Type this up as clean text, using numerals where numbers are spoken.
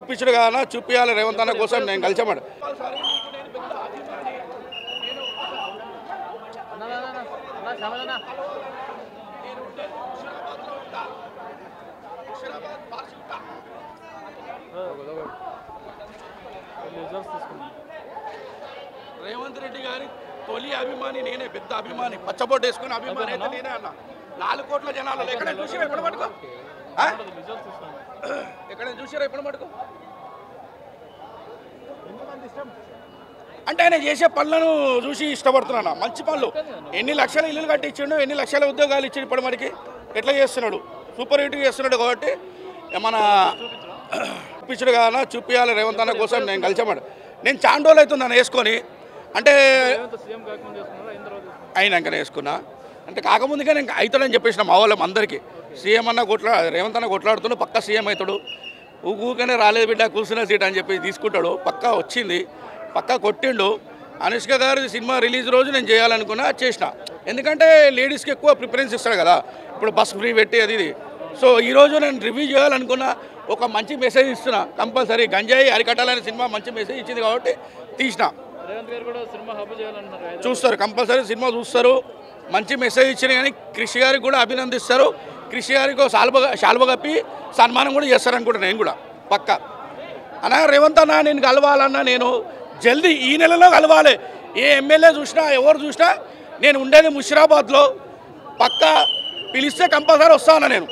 చూపించడు కానా చూపించాలి రేవంత్ అన్న కోసం నేను కలిసామడు. రేవంత్ రెడ్డి గారి తొలి అభిమాని నేనే, పెద్ద అభిమాని, పచ్చబొట్టు వేసుకుని అభిమాని అయితే నేనే అన్న. 4 కోట్ల జనాలు ఎక్కడ చూసిరా ఎప్పుడు మటుకు, ఎక్కడ చూసిరా ఎప్పుడు మటుకు అంటే ఆయన చేసే పనులను చూసి ఇష్టపడుతున్నాను. మంచి పనులు, ఎన్ని లక్షల ఇల్లులు కట్టించిండు, ఎన్ని లక్షల ఉద్యోగాలు ఇచ్చిండు, ఇప్పుడు మనకి ఎట్లా చేస్తున్నాడు, సూపర్ హిట్ చేస్తున్నాడు. కాబట్టి మన చూపించడు కానా చూపించాలి రేవంత్ అన్న కోసం నేను కలిసామడు. నేను చాలా రోజులు అవుతుంది నన్ను వేసుకొని, అంటే అయినాకనే వేసుకున్నా, అంటే కాకముందుగా నేను అవుతాడని చెప్పేసిన మా వాళ్ళం అందరికీ. సీఎం అన్న రేవంత్ అన్న కొట్లాడుతుండు, పక్క సీఎం అవుతాడు, ఊకనే రాలేదు బిడ్డ కూర్చున్న సీట్ అని చెప్పి తీసుకుంటాడు. పక్కా వచ్చింది, పక్కా కొట్టిండు. అనుష్క గారి సినిమా రిలీజ్ రోజు నేను చేయాలనుకున్నా, చేసిన. ఎందుకంటే లేడీస్కి ఎక్కువ ప్రిఫరెన్స్ ఇస్తాడు కదా, ఇప్పుడు బస్ ఫ్రీ పెట్టి అది ఇది. సో ఈరోజు నేను రివ్యూ చేయాలనుకున్నా, ఒక మంచి మెసేజ్ ఇస్తున్నా. కంపల్సరీ గంజాయి అరికట్టాలనే సినిమా మంచి మెసేజ్ ఇచ్చింది కాబట్టి తీసిన. చూస్తారు, కంపల్సరీ సినిమా చూస్తారు, మంచి మెసేజ్ ఇచ్చిన. కానీ కృషి గారికి కూడా అభినందిస్తారు. కృషి గారికి శాల్వ కప్పి సన్మానం కూడా చేస్తారనుకుంటా నేను కూడా పక్క. అన్నా రేవంత్ అన్న నేను కలవాలన్నా, నేను జల్దీ ఈ నెలలో కలవాలి. ఏ ఎమ్మెల్యే చూసినా ఎవరు చూసినా, నేను ఉండేది ముషిరాబాద్లో, పక్క పిలిస్తే కంపల్సరీ వస్తా అన్న నేను.